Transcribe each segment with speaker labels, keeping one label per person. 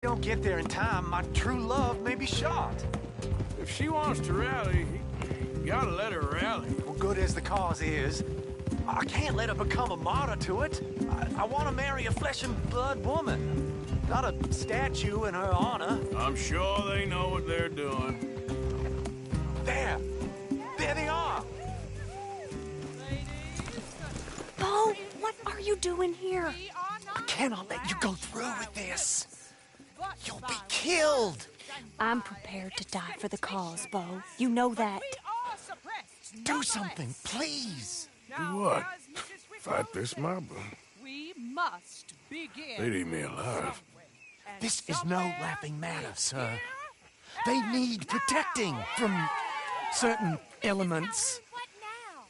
Speaker 1: Don't get there in time, my true love may be shot.
Speaker 2: If she wants to rally, you gotta let her rally.
Speaker 1: Well, good as the cause is, I can't let her become a martyr to it. I want to marry a flesh and blood woman, not a statue in her honor.
Speaker 2: I'm sure they know what they're doing.
Speaker 1: There they are.
Speaker 3: Bo, what are you doing here?
Speaker 1: I cannot let you go through with this. You'll be killed.
Speaker 3: I'm prepared to die for the cause, Bo. You know that.
Speaker 1: Do something, please.
Speaker 2: Do what? Fight this mob?
Speaker 4: We must begin.
Speaker 2: They'd eat me alive.
Speaker 1: This is no laughing matter, sir. They need protecting from certain elements.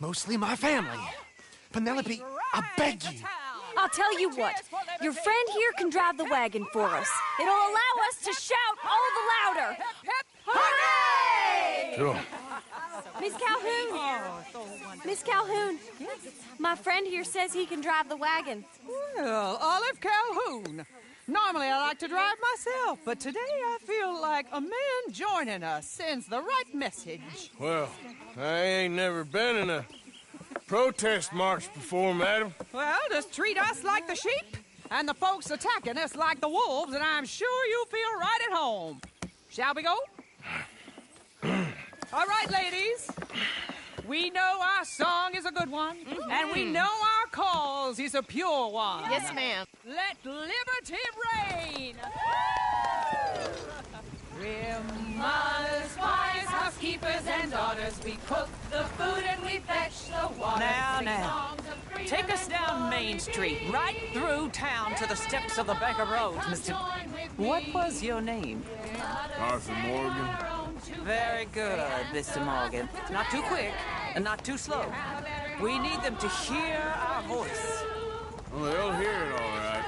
Speaker 1: Mostly my family. Penelope, I beg you.
Speaker 3: I'll tell you what. Your friend here can drive the wagon for us. It'll allow us to shout all the louder. Hooray!
Speaker 2: Sure.
Speaker 3: Miss Calhoun. Miss Calhoun. My friend here says he can drive the wagon.
Speaker 4: Well, Olive Calhoun. Normally I like to drive myself, but today I feel like a man joining us sends the right message.
Speaker 2: Well, I ain't never been in a protest march before, madam.
Speaker 4: Well, just treat us like the sheep, and the folks attacking us like the wolves, and I'm sure you feel right at home. Shall we go? All right, ladies. We know our song is a good one, and we know our cause is a pure one.
Speaker 5: Yes, ma'am.
Speaker 4: Let liberty reign! We're mothers, wives, housekeepers, and daughters. We cook the food and we fetch the water.
Speaker 6: Now. Take us down Main Street, right through town to the steps of the Baker Road, Mr. What was your name?
Speaker 2: Arthur Morgan.
Speaker 6: Very good, Mr. Morgan. Not too quick and not too slow. We need them to hear our voice.
Speaker 2: Well, they'll hear it all right.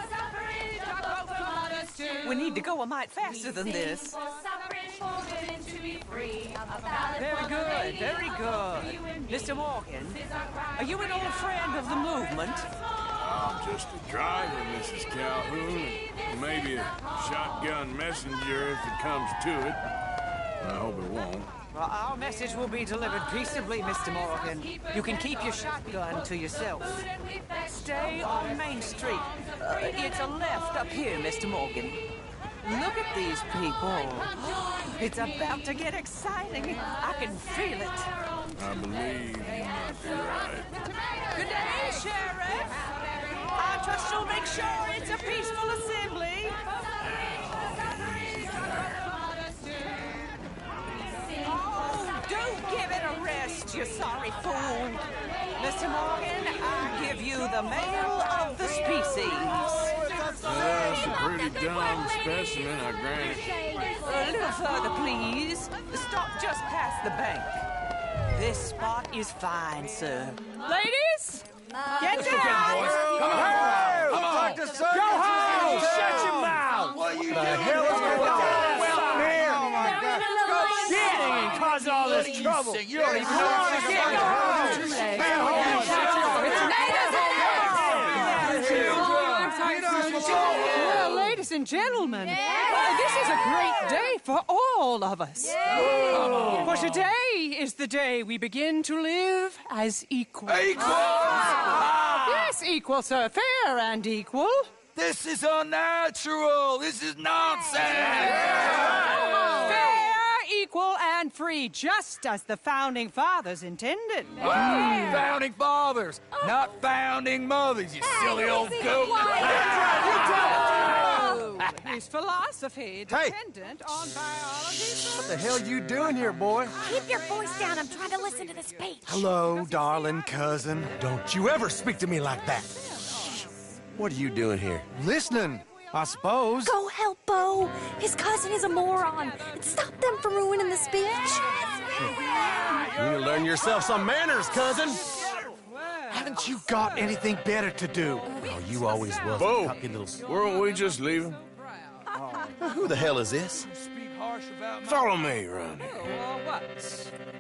Speaker 6: We need to go a mite faster than this. Very good, very good. Mr. Morgan, are you an old friend of the movement?
Speaker 2: I'm just a driver, Mrs. Calhoun, and maybe a shotgun messenger if it comes to it. I hope it won't.
Speaker 6: Well, our message will be delivered peaceably, Mr. Morgan. You can keep your shotgun to yourself. Stay on Main Street. It's a left up here, Mr. Morgan. Look at these people. It's about to get exciting. I can feel it.
Speaker 2: I believe you might be right.
Speaker 6: Good day, Sheriff. I trust you'll make sure it's a peaceful assembly. Oh, do give it a rest, you sorry fool. Mr. Morgan, I give you the male of the species.
Speaker 2: That's a pretty dumb specimen, I grant it.
Speaker 6: A little further, please. Stop just past the bank. This spot is fine, sir.
Speaker 4: Ladies, get down!
Speaker 1: Come on! Go home! Shut your mouth! What are you doing? The hell is going on? Well, here! Oh, my God. Go shit! And cause all this trouble. You don't even know what to get. Go
Speaker 4: Well, ladies and gentlemen, this is a great day for all of us. For today is the day we begin to live as equals.
Speaker 7: Equal!
Speaker 4: Yes, equal, sir. Fair and equal.
Speaker 7: This is unnatural! This is nonsense!
Speaker 4: Fair, equal, and free, just as the Founding Fathers intended.
Speaker 7: Founding fathers, not founding mothers, you silly old goat!
Speaker 4: His philosophy dependent on biology.
Speaker 1: What the hell you doing here, boy?
Speaker 3: Keep your voice down. I'm trying to listen to the speech.
Speaker 1: Hello, darling cousin.
Speaker 8: Don't you ever speak to me like that. What are you doing here?
Speaker 1: Listening, I suppose.
Speaker 3: Go help Bo. His cousin is a moron. And stop them from ruining the speech.
Speaker 8: You need to learn yourself some manners, cousin.
Speaker 1: Haven't you got anything better to do?
Speaker 8: Oh, you always was.
Speaker 2: Bo,
Speaker 8: a cocky little...
Speaker 2: weren't we just leaving?
Speaker 8: Who the hell is this?
Speaker 2: Follow me around here.
Speaker 4: Or what?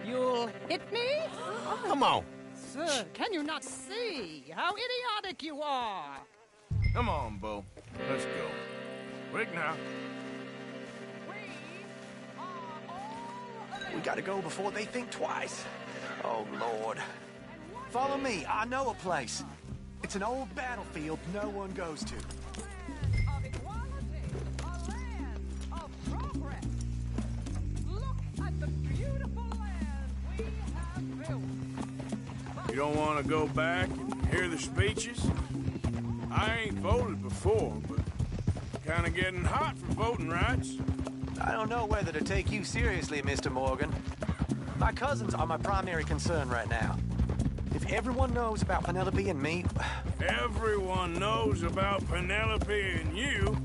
Speaker 4: You'll hit me?
Speaker 8: Come on.
Speaker 4: Sir, can you not see how idiotic you are?
Speaker 2: Come on, Bo. Let's go. Quick now.
Speaker 5: We gotta go before they think twice. Oh, Lord. Follow me. I know a place. It's an old battlefield no one goes to.
Speaker 6: Of equality, a land of progress. Look at the beautiful land we have built.
Speaker 2: You don't want to go back and hear the speeches? I ain't voted before, but kind of getting hot for voting rights.
Speaker 5: I don't know whether to take you seriously, Mr. Morgan. My cousins are my primary concern right now. If everyone knows about Penelope and me...
Speaker 2: Everyone knows about Penelope and you.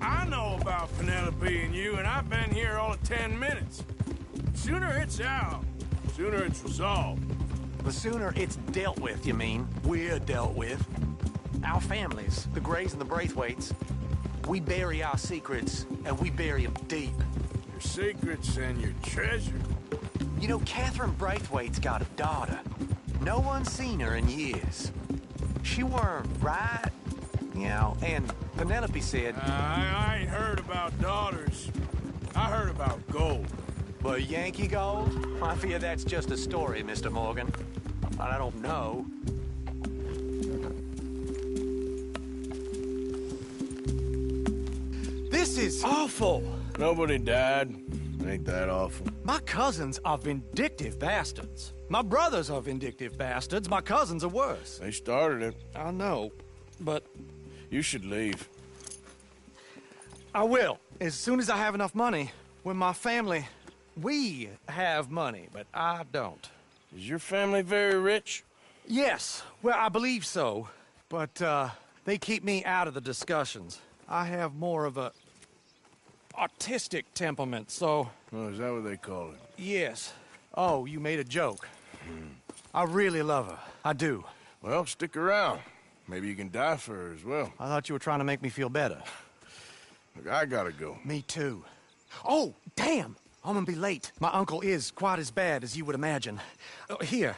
Speaker 2: I know about Penelope and you, and I've been here all of 10 minutes. Sooner it's out, sooner it's resolved.
Speaker 5: The sooner it's dealt with, you mean? We're dealt with. Our families, the Grays and the Braithwaites, we bury our secrets, and we bury them deep.
Speaker 2: Your secrets and your treasure.
Speaker 5: You know, Catherine Braithwaite's got a daughter. No one's seen her in years. She weren't right, you know, and Penelope said...
Speaker 2: I ain't heard about daughters. I heard about gold.
Speaker 5: But Yankee gold? I fear that's just a story, Mr. Morgan. I don't know. This is awful.
Speaker 2: Nobody died. Ain't that awful?
Speaker 9: My cousins are vindictive bastards. My brothers are vindictive bastards. My cousins are worse.
Speaker 2: They started it.
Speaker 9: I know, but...
Speaker 2: You should leave.
Speaker 9: I will, as soon as I have enough money. When my family... We have money, but I don't.
Speaker 2: Is your family very rich?
Speaker 9: Yes, well, I believe so. But, they keep me out of the discussions. I have more of a... artistic temperament, so...
Speaker 2: Oh, is that what they call it?
Speaker 9: Yes. Oh, you made a joke. I really love her. I do.
Speaker 2: Well, stick around. Maybe you can die for her as well.
Speaker 9: I thought you were trying to make me feel better.
Speaker 2: Look, I gotta go.
Speaker 9: Me too. Oh, damn! I'm gonna be late. My uncle is quite as bad as you would imagine. Here,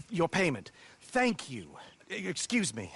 Speaker 9: your payment. Thank you. Excuse me.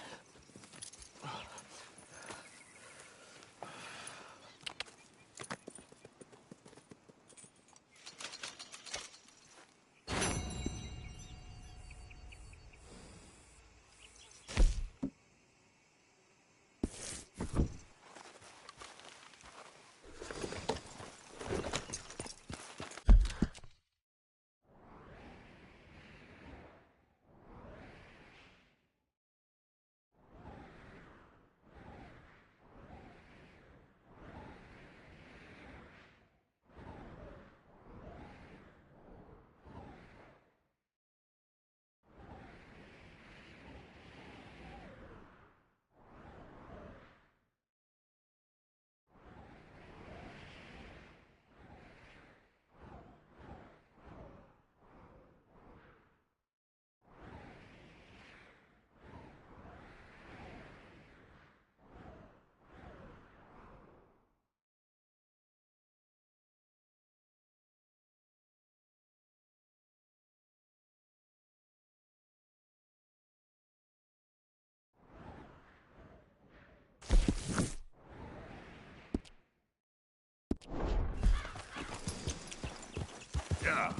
Speaker 2: Yeah.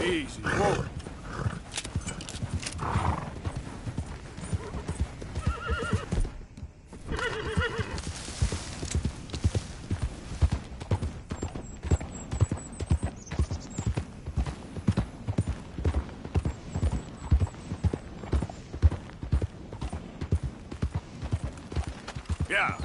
Speaker 2: Easy. Whoa. Yeah.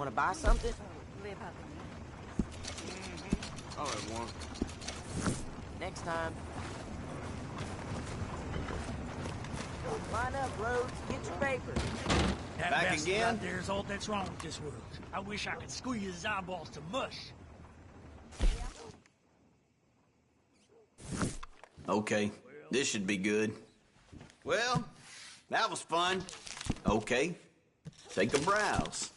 Speaker 6: want to buy something?
Speaker 2: I'll have one.
Speaker 6: Next time. Line up, Rhodes. Get your papers.
Speaker 1: That
Speaker 10: Back
Speaker 1: bastard
Speaker 10: again?
Speaker 1: out there is all that's wrong with this world. I wish I could squeeze his eyeballs to mush.
Speaker 10: Okay, this should be good. Well, that was fun. Okay, take a browse.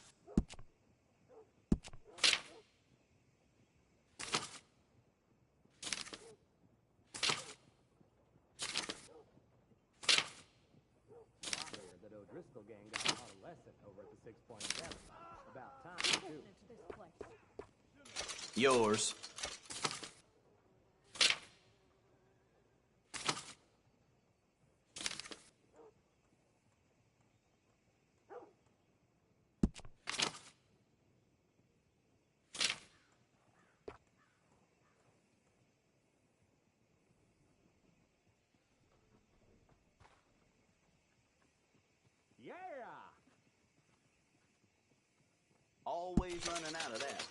Speaker 10: Yours.
Speaker 11: Yeah!
Speaker 10: Always running out of that.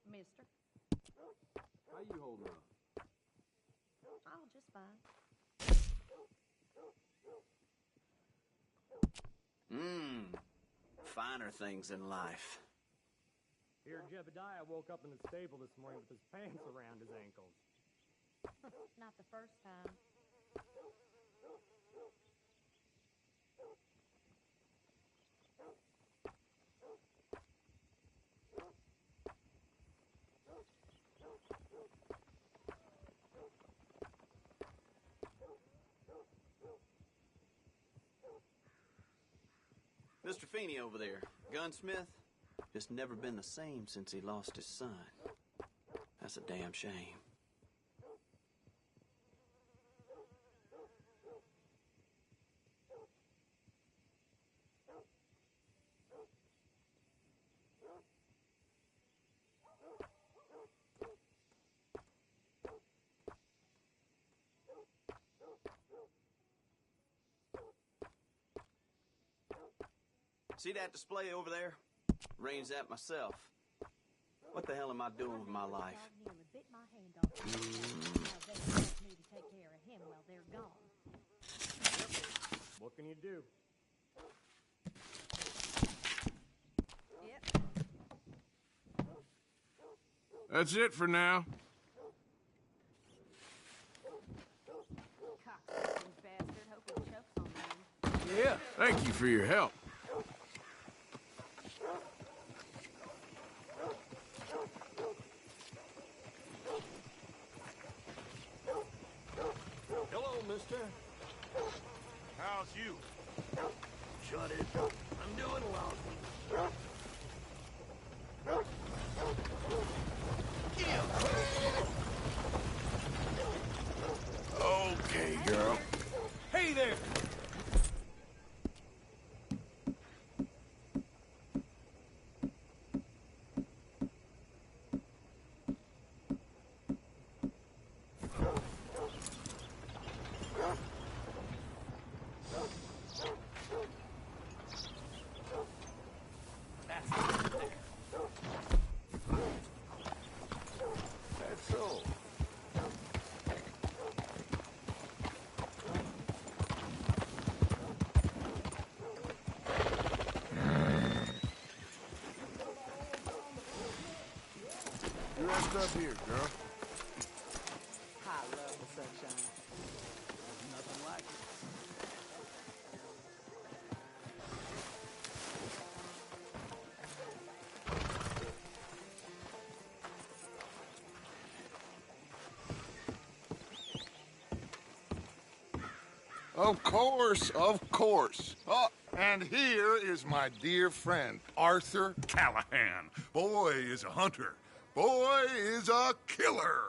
Speaker 12: Mister.
Speaker 11: How you holding up?
Speaker 12: Oh, just fine.
Speaker 10: Finer things in life.
Speaker 11: Here, Jebediah woke up in the stable this morning with his pants around his ankles.
Speaker 12: Not the first time.
Speaker 10: Mr. Feeney over there, gunsmith, just never been the same since he lost his son. That's a damn shame. See that display over there? Arranged that myself. What the hell am I doing with my life?
Speaker 11: What can you do?
Speaker 12: Yep.
Speaker 2: That's it for now.
Speaker 12: Cocksucking bastard. Hope he chokes on me.
Speaker 2: Yeah. Thank you for your help.
Speaker 11: Hello, mister.
Speaker 2: How's you?
Speaker 11: Shut it. I'm doing lousy.
Speaker 2: Okay, girl.
Speaker 1: Hey there!
Speaker 2: That's all. You rest up here, girl.
Speaker 6: I love the sunshine. There's nothing like it.
Speaker 13: Of course, of course. Oh, and here is my dear friend, Arthur Callahan. Boy is a hunter. Boy is a killer.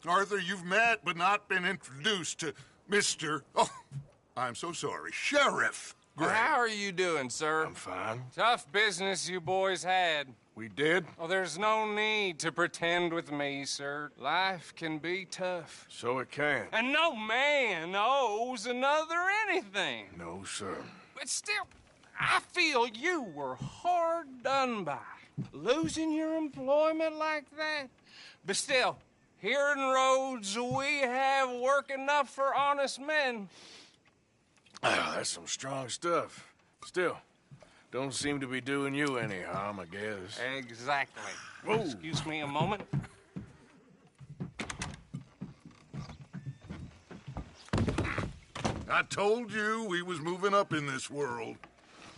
Speaker 13: Arthur, you've met but not been introduced to Mr. Oh, I'm so sorry, Sheriff Gray.
Speaker 14: How are you doing, sir?
Speaker 8: I'm fine.
Speaker 14: Tough business you boys had.
Speaker 13: We did?
Speaker 14: Oh, there's no need to pretend with me, sir. Life can be tough.
Speaker 2: So it can.
Speaker 14: And no man owes another anything.
Speaker 2: No, sir.
Speaker 14: But still, I feel you were hard done by. Losing your employment like that. But still, here in Rhodes, we have work enough for honest men.
Speaker 2: Ah, that's some strong stuff. Still, don't seem to be doing you any harm, I guess.
Speaker 14: Exactly.
Speaker 2: Whoa.
Speaker 14: Excuse me a moment.
Speaker 13: I told you we was moving up in this world.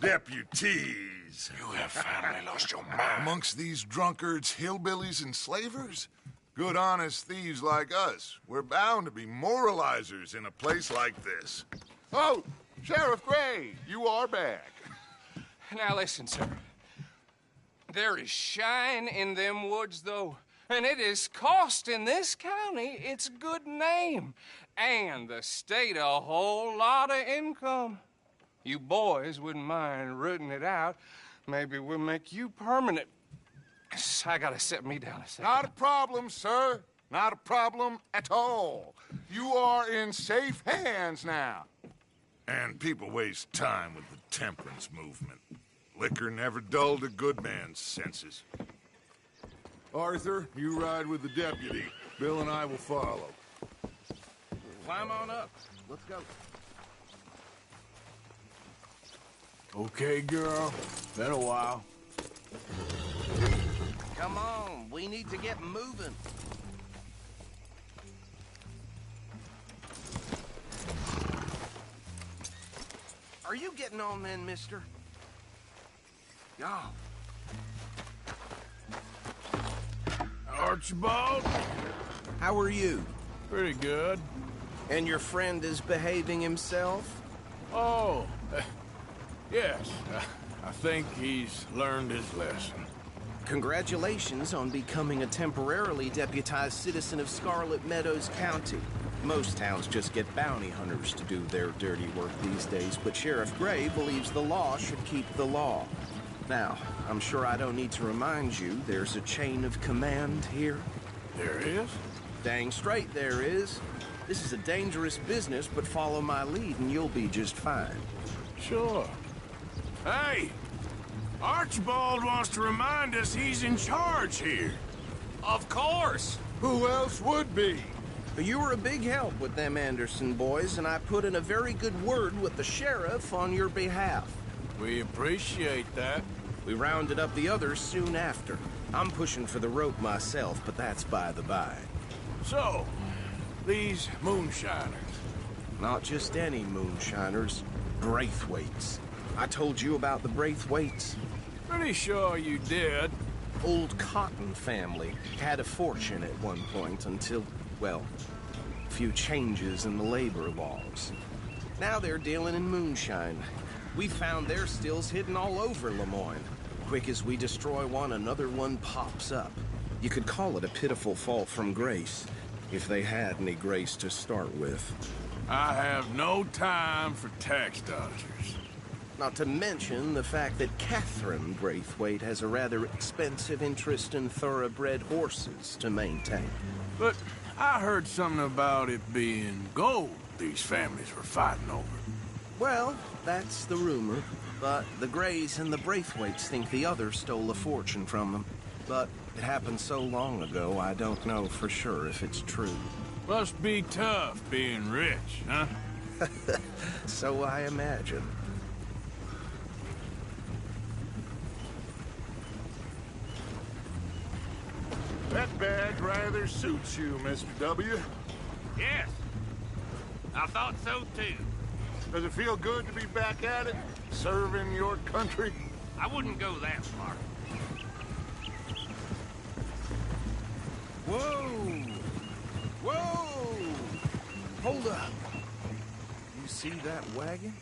Speaker 13: Deputies.
Speaker 2: You have finally lost your mind.
Speaker 13: Amongst these drunkards, hillbillies, and slavers? Good, honest thieves like us. We're bound to be moralizers in a place like this. Oh, Sheriff Gray, you are back.
Speaker 14: Now listen, sir. There is shine in them woods, though, and it is costing this county its good name and the state a whole lot of income. You boys wouldn't mind rooting it out. Maybe we'll make you permanent. I gotta sit me down a second.
Speaker 13: Not a problem, sir. Not a problem at all. You are in safe hands now. And people waste time with the temperance movement. Liquor never dulled a good man's senses. Arthur, you ride with the deputy. Bill and I will follow.
Speaker 10: Climb on up. Let's go.
Speaker 2: Okay, girl. Been a while.
Speaker 10: Come on, we need to get moving. Are you getting on then, mister?
Speaker 2: Yeah. Archibald?
Speaker 10: How are you?
Speaker 2: Pretty good.
Speaker 10: And your friend is behaving himself?
Speaker 2: Oh, yes. I think he's learned his lesson.
Speaker 10: Congratulations on becoming a temporarily deputized citizen of Scarlet Meadows County. Most towns just get bounty hunters to do their dirty work these days, but Sheriff Gray believes the law should keep the law. Now, I'm sure I don't need to remind you there's a chain of command here.
Speaker 2: There is?
Speaker 10: Dang straight there is. This is a dangerous business, but follow my lead and you'll be just fine.
Speaker 2: Sure. Hey! Archibald wants to remind us he's in charge here.
Speaker 14: Of course.
Speaker 13: Who else would be?
Speaker 10: You were a big help with them Anderson boys, and I put in a very good word with the sheriff on your behalf.
Speaker 2: We appreciate that.
Speaker 10: We rounded up the others soon after. I'm pushing for the rope myself, but that's by the by.
Speaker 2: So, these moonshiners.
Speaker 10: Not just any moonshiners, Braithwaites. I told you about the Braithwaites.
Speaker 2: Pretty sure you did.
Speaker 10: Old Cotton family had a fortune at one point until, well, a few changes in the labor laws. Now they're dealing in moonshine. We found their stills hidden all over Lemoyne. Quick as we destroy one, another one pops up. You could call it a pitiful fall from grace, if they had any grace to start with.
Speaker 2: I have no time for tax dodgers.
Speaker 10: Not to mention the fact that Catherine Braithwaite has a rather expensive interest in thoroughbred horses to maintain.
Speaker 2: But I heard something about it being gold these families were fighting over.
Speaker 10: Well, that's the rumor. But the Grays and the Braithwaites think the others stole a fortune from them. But it happened so long ago, I don't know for sure if it's true.
Speaker 2: Must be tough being rich, huh?
Speaker 10: So I imagine.
Speaker 13: That badge rather suits you, Mr. W.
Speaker 15: Yes. I thought so, too.
Speaker 13: Does it feel good to be back at it? Serving your country?
Speaker 15: I wouldn't go that far.
Speaker 10: Whoa! Whoa! Hold up. You see that wagon?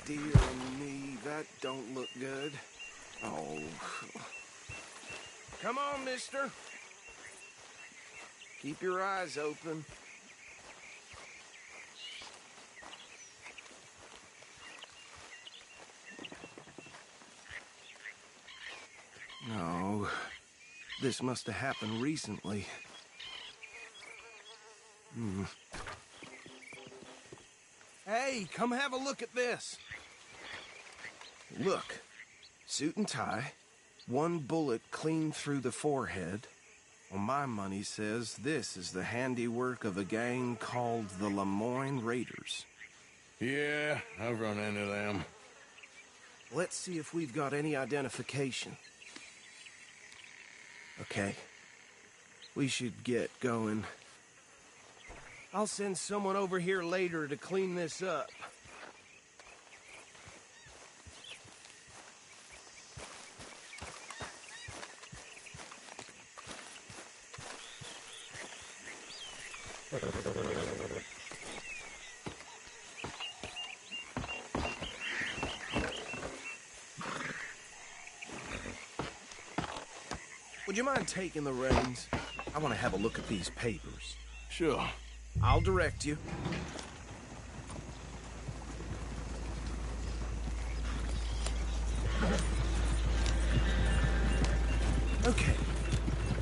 Speaker 10: dear me, that don't look good. Oh. Come on, mister. Keep your eyes open. No. This must have happened recently. Hey, come have a look at this. Look. Suit and tie. One bullet clean through the forehead. Well, my money says this is the handiwork of a gang called the Lemoyne Raiders.
Speaker 2: Yeah, I've run into them.
Speaker 10: Let's see if we've got any identification. Okay. We should get going. I'll send someone over here later to clean this up. Would you mind taking the reins? I want to have a look at these papers.
Speaker 2: Sure.
Speaker 10: I'll direct you. Okay.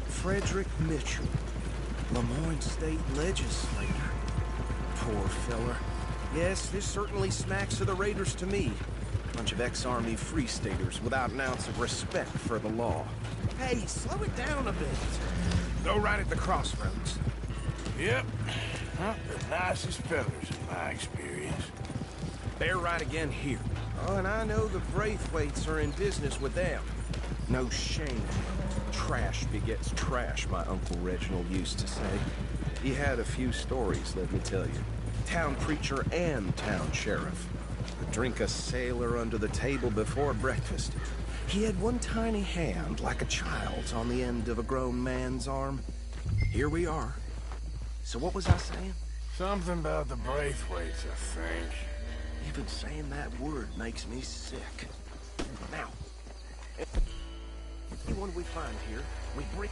Speaker 10: Frederick Mitchell, Lemoyne State Legislator. Poor fella. Yes, this certainly smacks of the Raiders to me. Bunch of ex-Army Free Staters without an ounce of respect for the law. Hey, slow it down a bit. Go right at the crossroads.
Speaker 2: Yep. Not the nicest fellas in my experience.
Speaker 10: They're right again here. Oh, and I know the Braithwaites are in business with them. No shame. Trash begets trash, my Uncle Reginald used to say. He had a few stories, let me tell you. Town preacher and town sheriff. Could drink a sailor under the table before breakfast. He had one tiny hand, like a child's, on the end of a grown man's arm. Here we are. So what was I saying?
Speaker 2: Something about the Braithwaites, I think.
Speaker 10: Even saying that word makes me sick. Now, anyone we find here, we bring...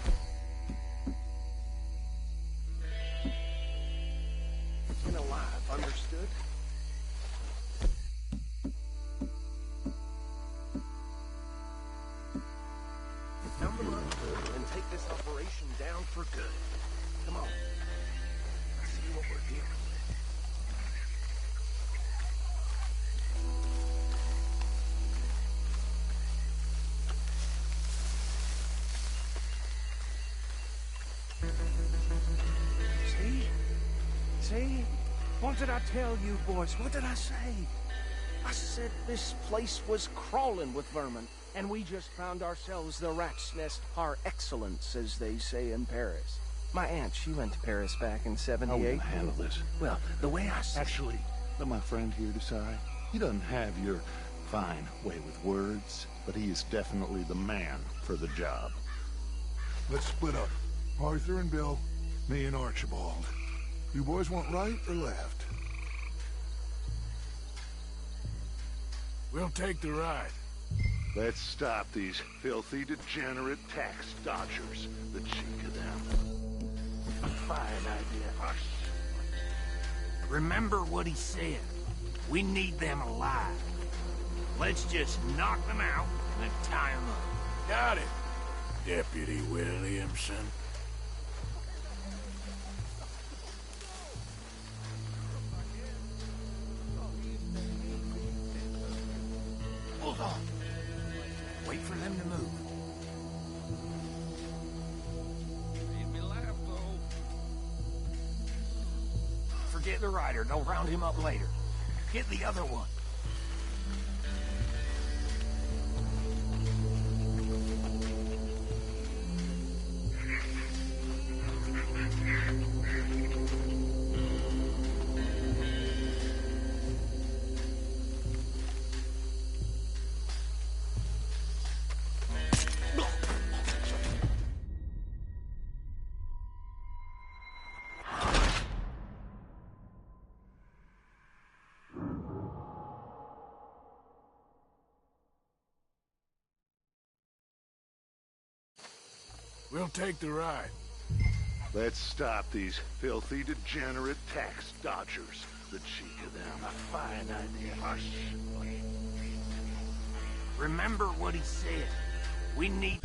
Speaker 10: in alive, understood? Number one, and take this operation down for good. Come on. I see what we're dealing with. See? What did I tell you, boys? What did I say? I said this place was crawling with vermin, and we just found ourselves the rat's nest par excellence, as they say in Paris. My aunt, she went to Paris back in '78.
Speaker 13: How are we gonna handle this?
Speaker 10: Well, the way I see...
Speaker 13: Actually, let my friend here decide. He doesn't have your fine way with words, but he is definitely the man for the job. Let's split up. Arthur and Bill, me and Archibald. You boys want right or left?
Speaker 2: We'll take the right.
Speaker 13: Let's stop these filthy, degenerate tax dodgers. The cheek of them.
Speaker 15: Fine idea. Remember what he said. We need them alive. Let's just knock them out and then tie them up.
Speaker 2: Got it, Deputy Williamson.
Speaker 15: Hold on. Wait for them to move. Made me laugh, though. Forget the rider. Don't round him up later. Get the other one.
Speaker 2: We'll take the ride.
Speaker 13: Let's stop these filthy, degenerate tax dodgers. The cheek of them. A fine idea. Hush.
Speaker 15: Remember what he said. We need...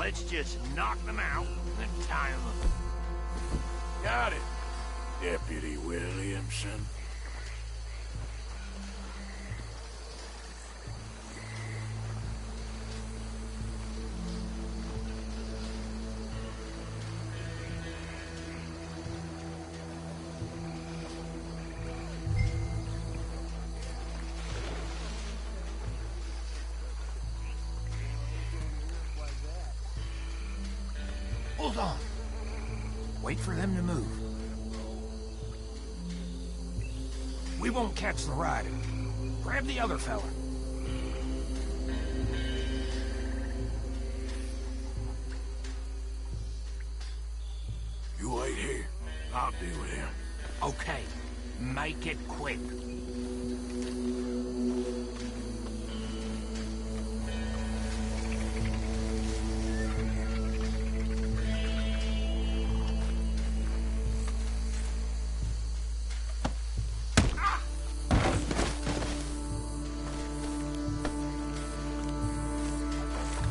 Speaker 15: Let's just knock them out and then tie them up.
Speaker 2: Got it, Deputy Williamson.
Speaker 7: Hold on. Wait for them to move. We won't catch the rider. Grab the other fella.
Speaker 2: You wait here. I'll deal with him.
Speaker 7: Okay. Make it quick.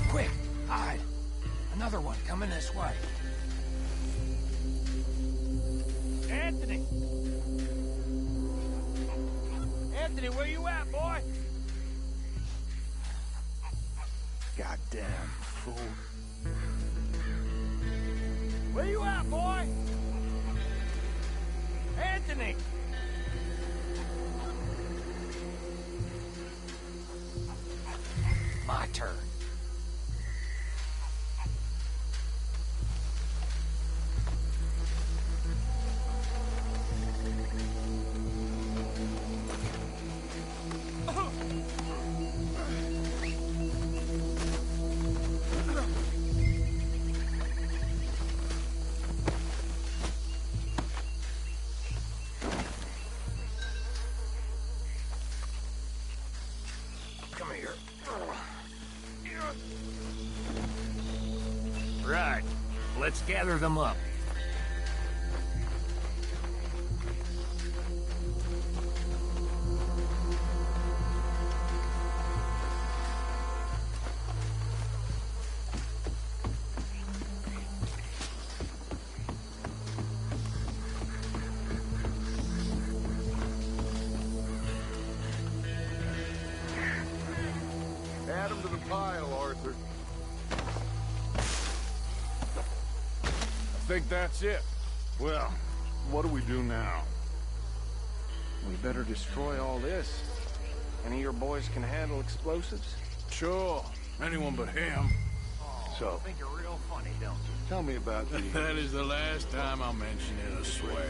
Speaker 7: Quick, hide. Another one coming this way.
Speaker 11: Anthony! Anthony, where you at, boy?
Speaker 2: Goddamn fool.
Speaker 11: Where you at, boy? Anthony!
Speaker 7: My turn. Come here. Right. Let's gather them up.
Speaker 13: Add them to the pile, Arthur.
Speaker 2: I think that's it.
Speaker 13: Well, what do we do now?
Speaker 5: We better destroy all this. Any of your boys can handle explosives?
Speaker 2: Sure. Anyone but him.
Speaker 13: So,
Speaker 7: Think you're real funny, don't you?
Speaker 13: tell me about the...
Speaker 2: That is the last time I'll mention it, I swear.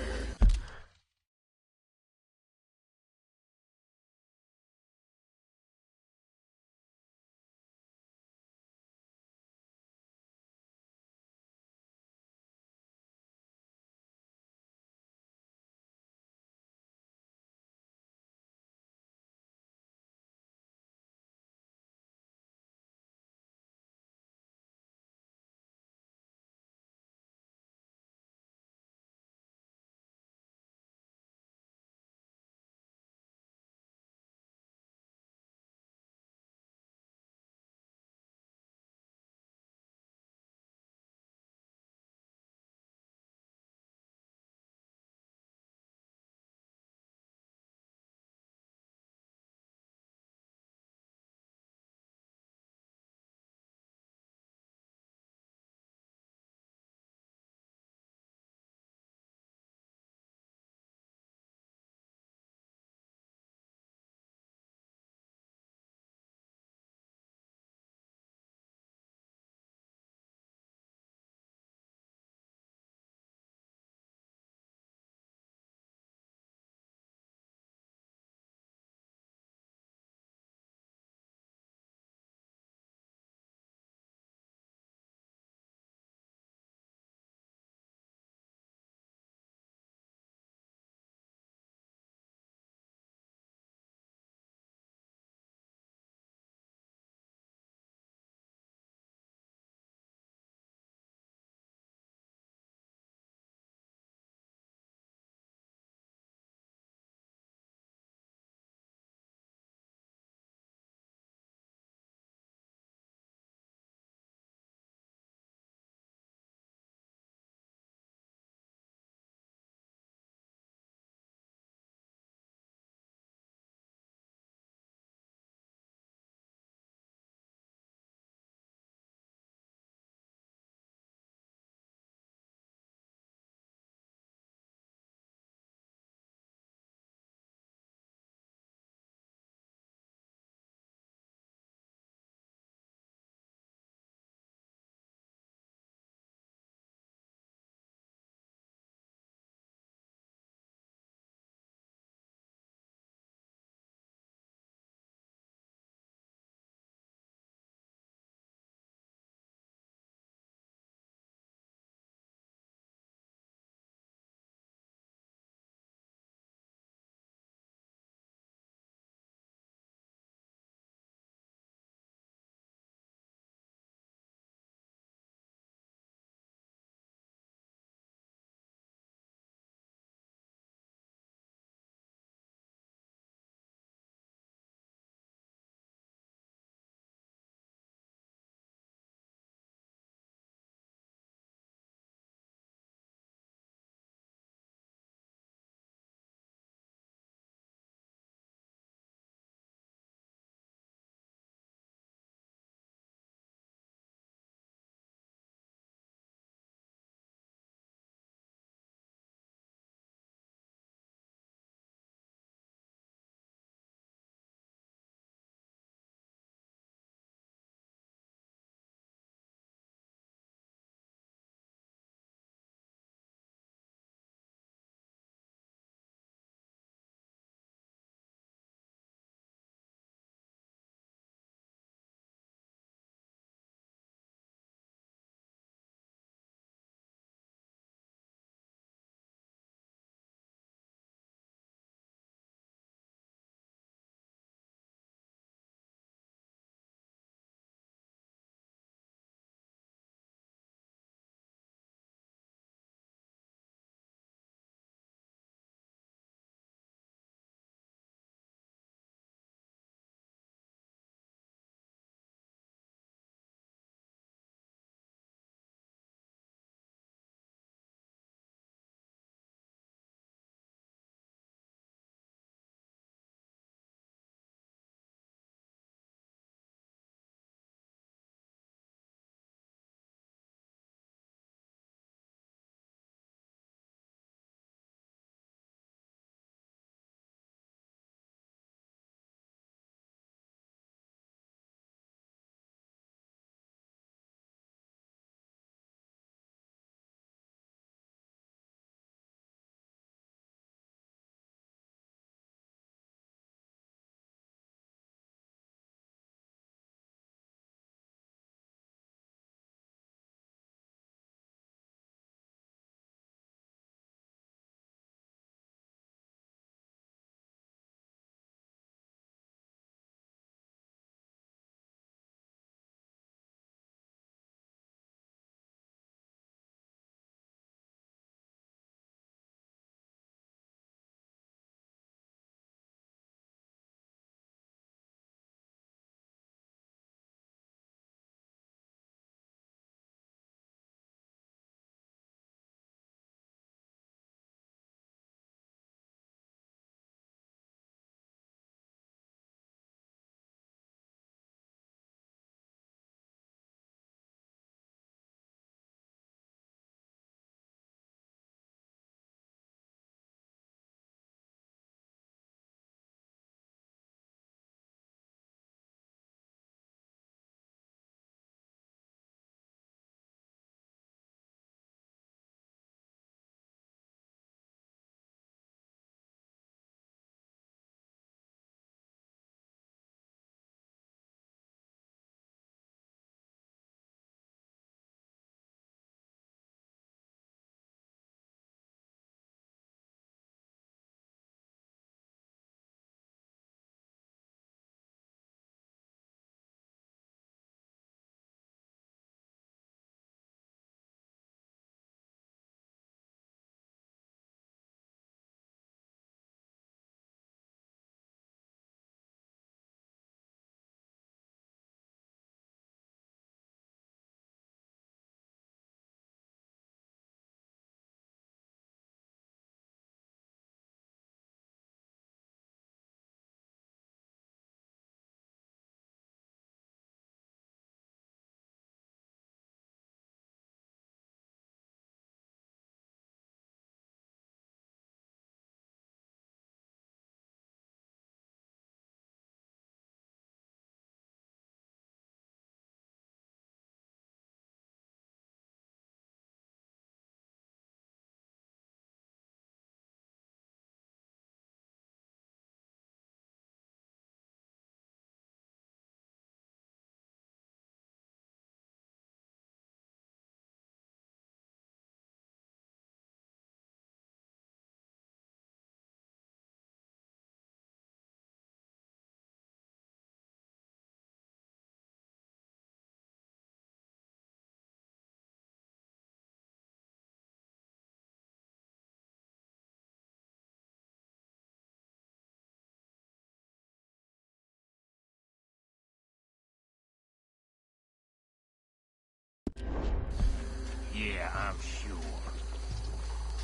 Speaker 15: Yeah, I'm sure.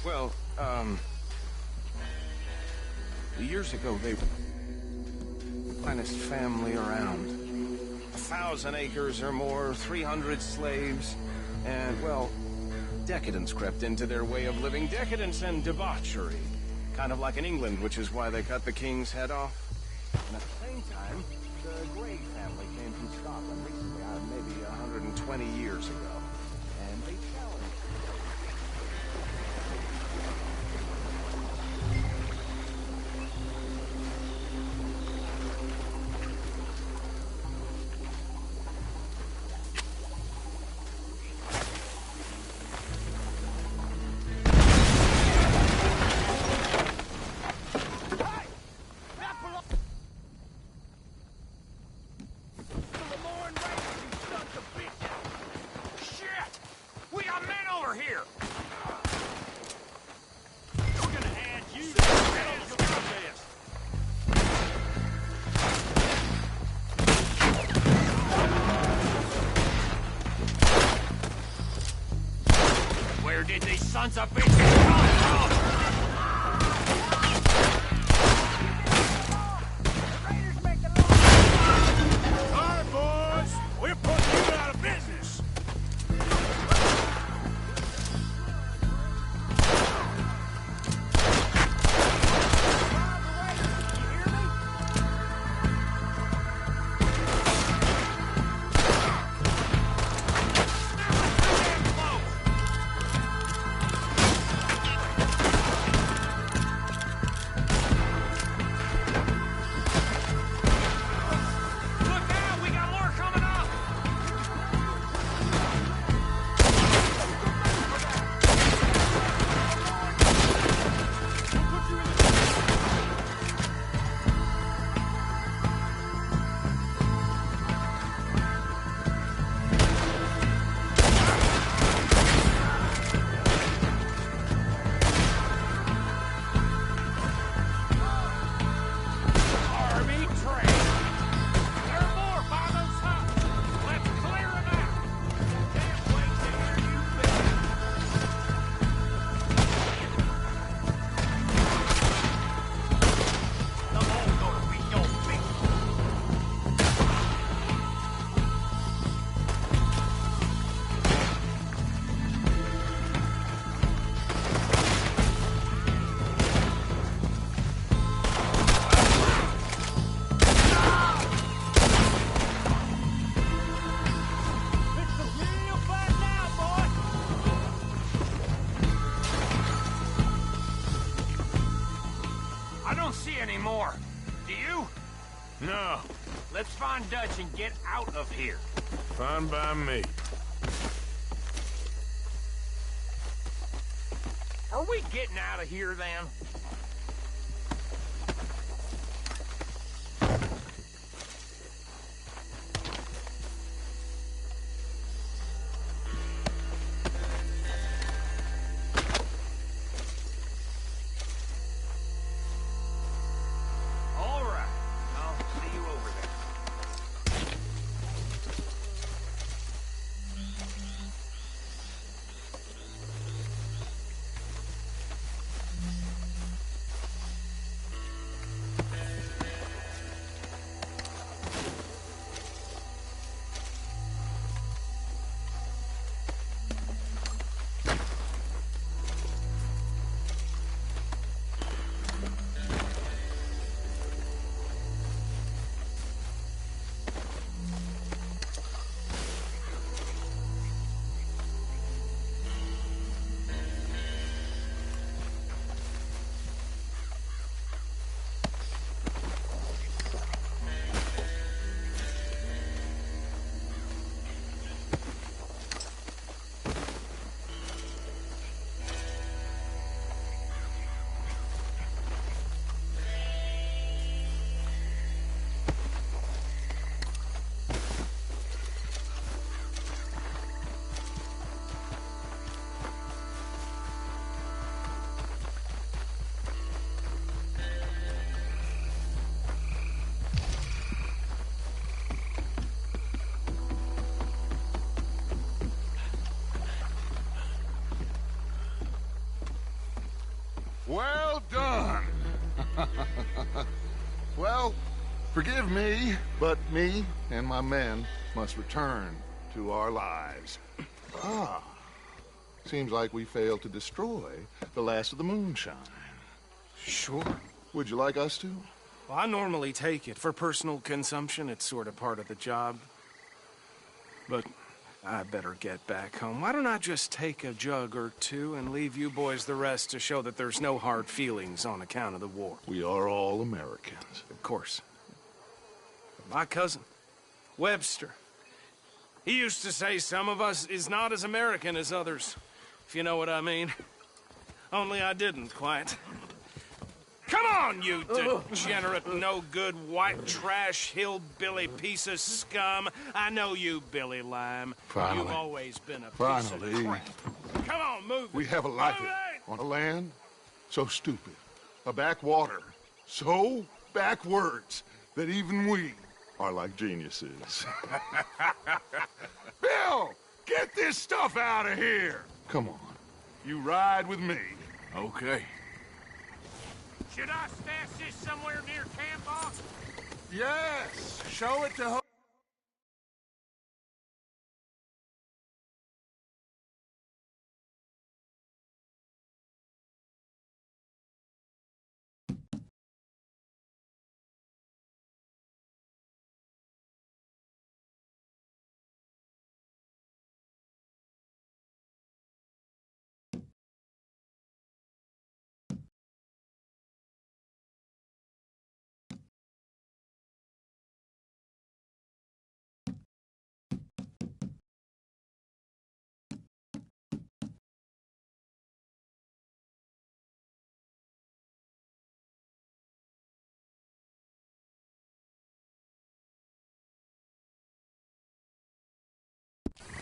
Speaker 10: Well, years ago, they were the finest family around. 1,000 acres or more, 300 slaves, and, well, decadence crept into their way of living. Decadence and debauchery. Kind of like in England, which is why they cut the king's head off. And at the same time, the Grey family came from Scotland recently, maybe 120 years ago. And they challenged.
Speaker 15: Did these sons of bitches come from?
Speaker 2: All right, boys. We're putting you out of business.
Speaker 15: Anymore. Do you?
Speaker 2: No.
Speaker 15: Let's find Dutch and get out of here.
Speaker 2: Fine by me.
Speaker 15: Are we getting out of here then?
Speaker 13: Well, forgive me, but me and my men must return to our lives. Ah. Seems like we failed to destroy the last of the moonshine.
Speaker 5: Sure.
Speaker 13: Would you like us to?
Speaker 5: Well, I normally take it. For personal consumption, it's sort of part of the job. But I better get back home. Why don't I just take a jug or two and leave you boys the rest to show that there's no hard feelings on account of the war?
Speaker 13: We are all Americans.
Speaker 5: Of course. My cousin, Webster, he used to say some of us is not as American as others, if you know what I mean. Only I didn't quite. Come on, you degenerate, no-good, white trash, hillbilly piece of scum. I know you, Billy Lime.
Speaker 13: Finally.
Speaker 5: You've always been a piece of crap. Come on, move it.
Speaker 13: We have a life on a land so stupid, a backwater so backwards that even we are like geniuses. Bill, get this stuff out of here. Come on, you ride with me.
Speaker 2: Okay.
Speaker 15: Should I stash this somewhere near camp, boss?
Speaker 13: Yes, show it to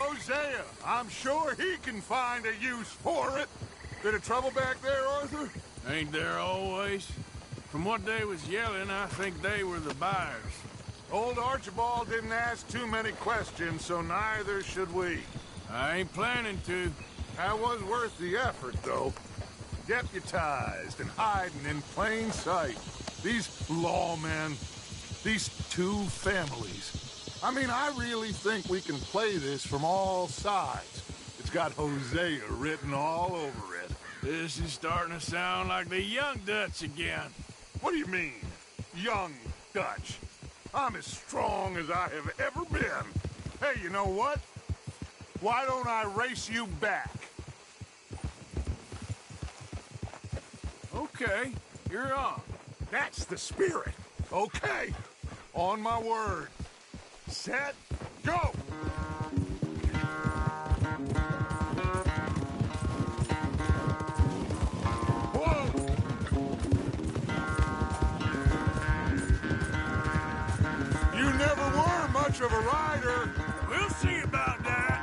Speaker 13: Hosea. I'm sure he can find a use for it. Bit of trouble back there, Arthur?
Speaker 2: Ain't there always? From what they was yelling, I think they were the buyers.
Speaker 13: Old Archibald didn't ask too many questions, so neither should we.
Speaker 2: I ain't planning to.
Speaker 13: That was worth the effort, though. Deputized and hiding in plain sight. These lawmen, these two families. I mean, I really think we can play this from all sides. It's got Hosea written all over it.
Speaker 2: This is starting to sound like the Young Dutch again.
Speaker 13: What do you mean, Young Dutch? I'm as strong as I have ever been. Hey, you know what? Why don't I race you back?
Speaker 2: Okay, you're on.
Speaker 13: That's the spirit. Okay, on my word. Set, go! You never were much of a rider.
Speaker 2: We'll see about that.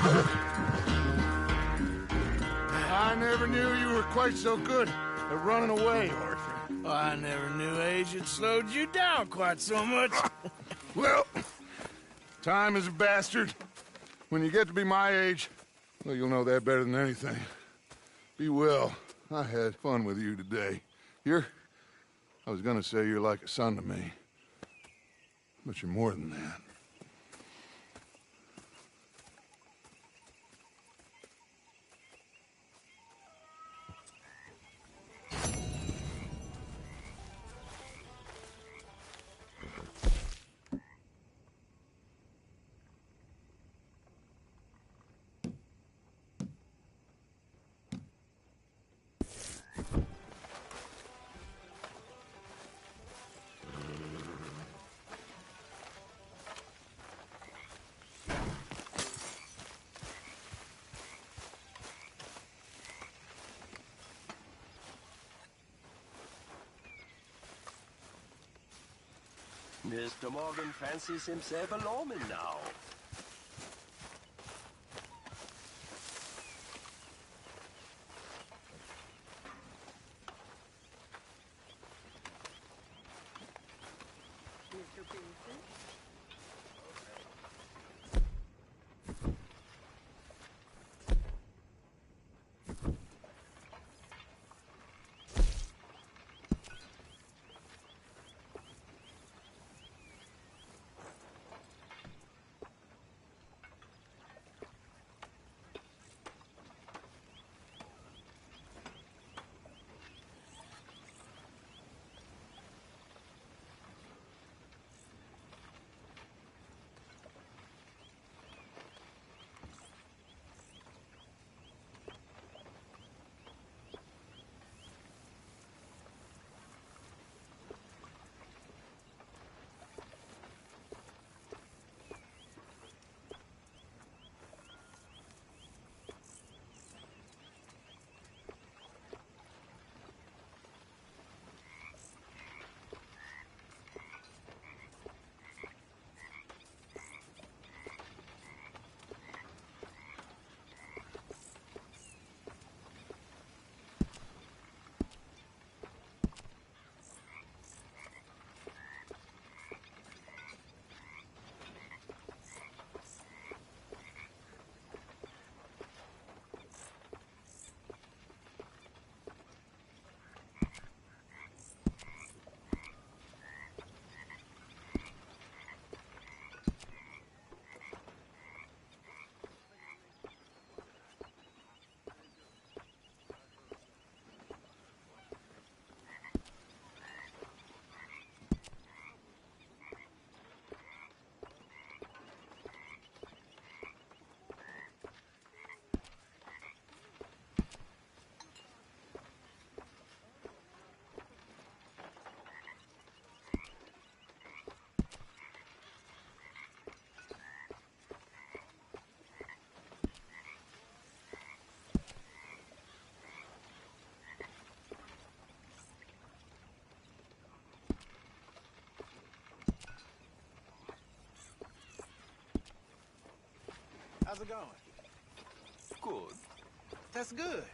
Speaker 13: I never knew you were quite so good at running away, Arthur.
Speaker 2: I never knew age had slowed you down quite so much.
Speaker 13: Well, time is a bastard. When you get to be my age, well, you'll know that better than anything. Be well. I had fun with you today. I was gonna say you're like a son to me. But you're more than that.
Speaker 15: Mr. Morgan fancies himself a lawman now.
Speaker 12: Mr. Pearson?
Speaker 9: How's it going?
Speaker 15: Good.
Speaker 9: That's good.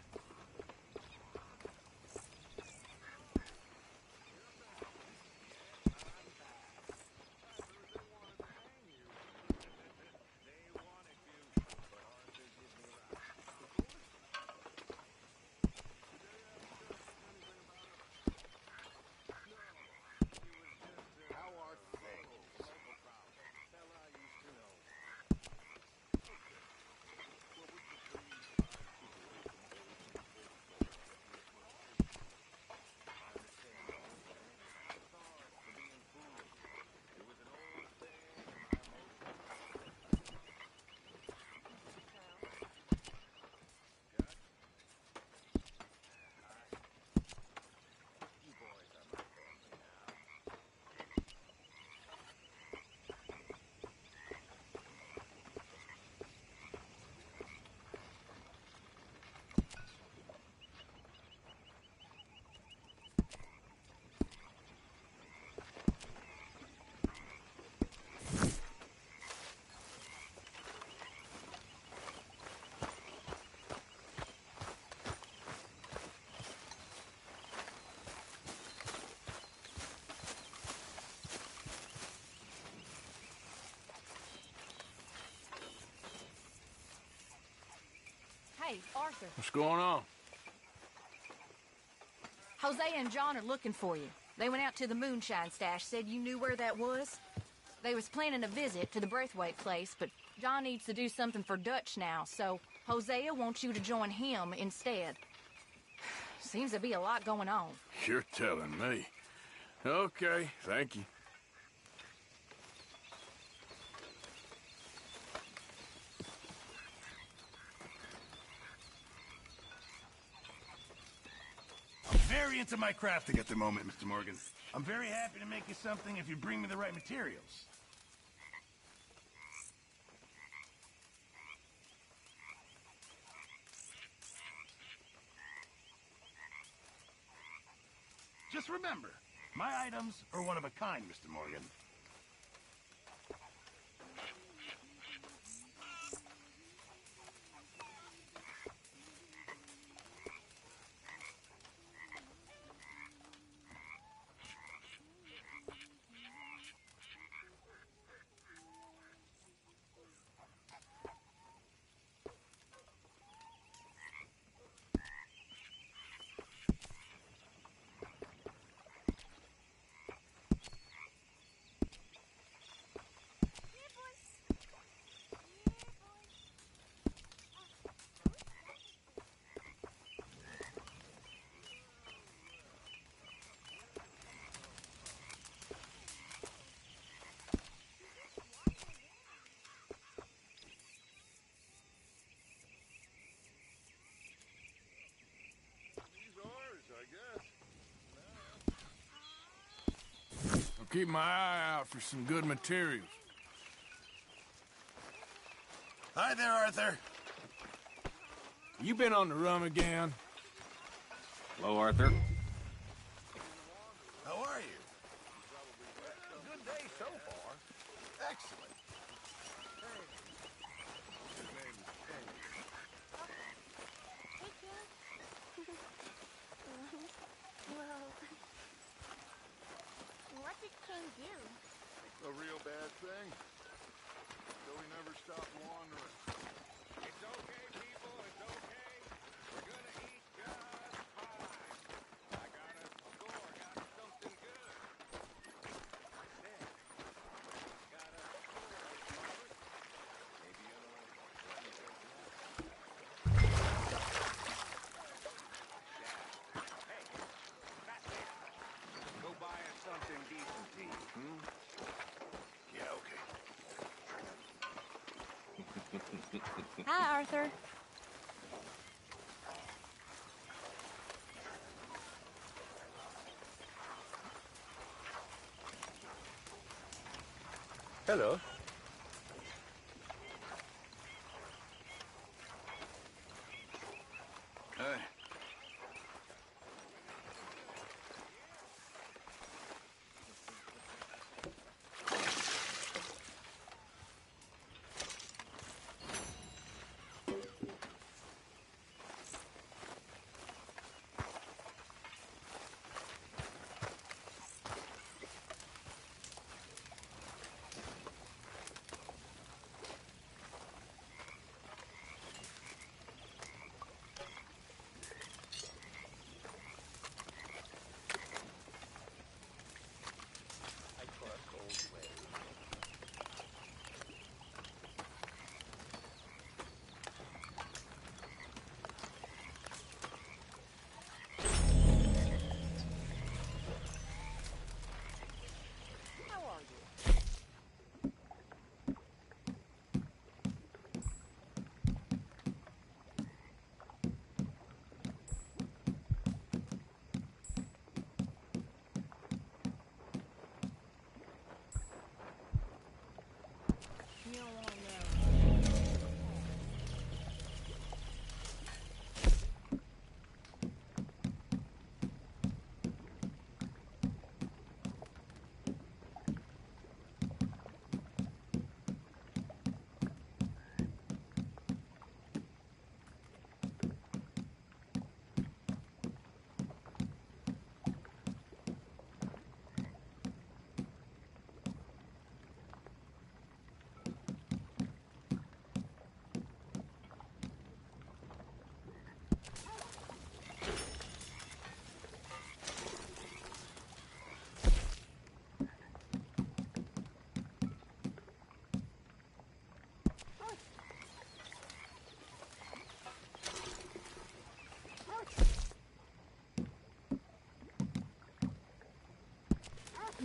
Speaker 12: Hey, Arthur.
Speaker 2: What's going on?
Speaker 12: Hosea and John are looking for you. They went out to the moonshine stash, said you knew where that was. They was planning a visit to the Braithwaite place, but John needs to do something for Dutch now, so Hosea wants you to join him instead. Seems to be a lot going on.
Speaker 2: You're telling me. Okay, thank you.
Speaker 15: I'm very into my crafting at the moment, Mr. Morgan. I'm very happy to make you something if you bring me the right materials. Just remember, my items are one of a kind, Mr. Morgan.
Speaker 2: I'll keep my eye out for some good materials.
Speaker 15: Hi there, Arthur.
Speaker 2: You been on the rum again?
Speaker 16: Hello, Arthur.
Speaker 15: How are you? A good day so far. Excellent.
Speaker 17: What did King do?
Speaker 13: A real bad thing. So he never stopped wandering.
Speaker 14: It's okay, people, it's okay. We're gonna eat just fine. I got us a score, got us something good. There. Got us a score, maybe you know what you think. Hey, back there. Go buy us something decent to eat,
Speaker 15: Yeah, okay.
Speaker 3: Hi, Arthur.
Speaker 9: Hello.
Speaker 15: Hey.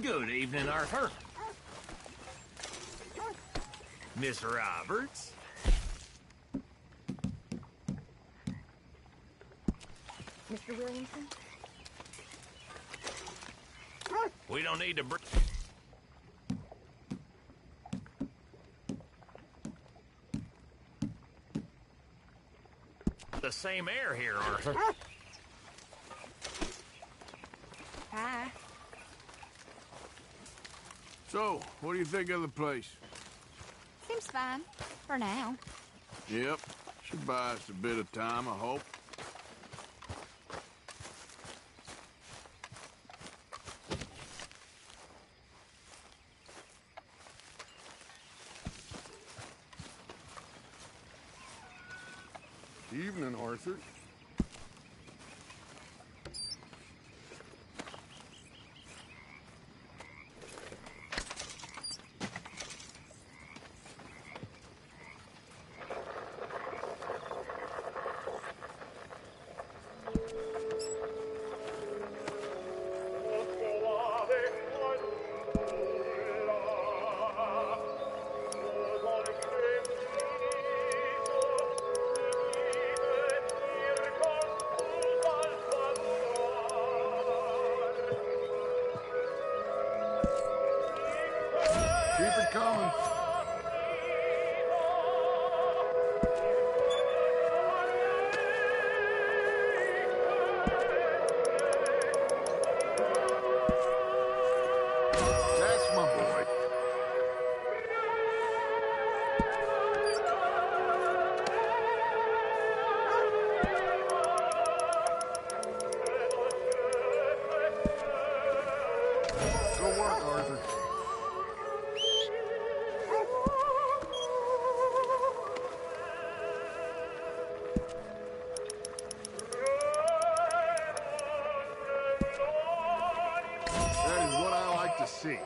Speaker 15: Good evening, Arthur. Miss Roberts.
Speaker 12: Mr. Williamson?
Speaker 15: We don't need to bring... the same air here, Arthur.
Speaker 12: Hi.
Speaker 2: So, what do you think of the place?
Speaker 17: Seems fine. For now.
Speaker 2: Yep. Should buy us a bit of time, I hope.
Speaker 13: Evening, Arthur. Keep it coming. That's my boy. Good work, Arthur. That is what I like to see.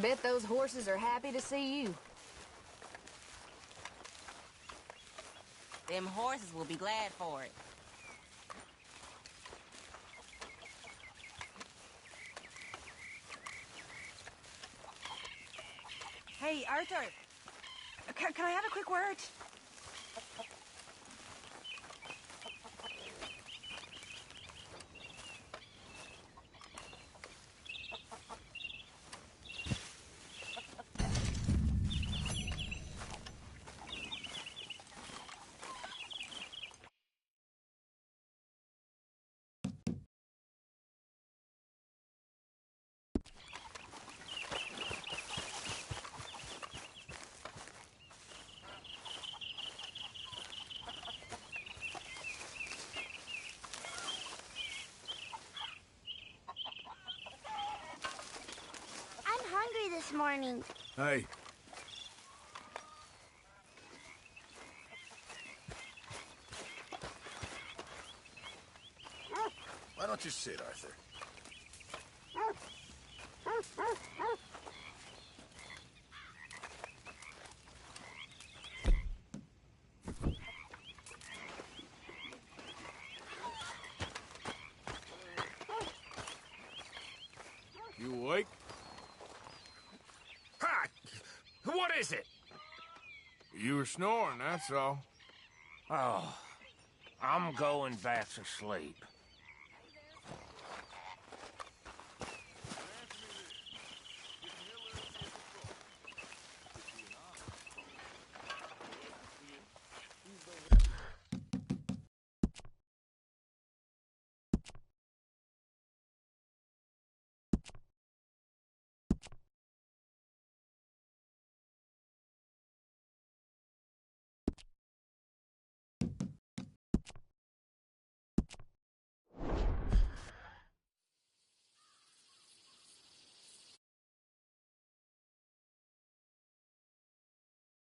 Speaker 12: Bet those horses are happy to see you.
Speaker 18: Them horses will be glad for it.
Speaker 6: Hey, Arthur. Can I have a quick word?
Speaker 19: This morning.
Speaker 2: Hey.
Speaker 13: Why don't you sit, Arthur?
Speaker 2: You awake?
Speaker 15: Hi! What is it?
Speaker 2: You were snoring, that's all.
Speaker 15: Oh, I'm going back to sleep.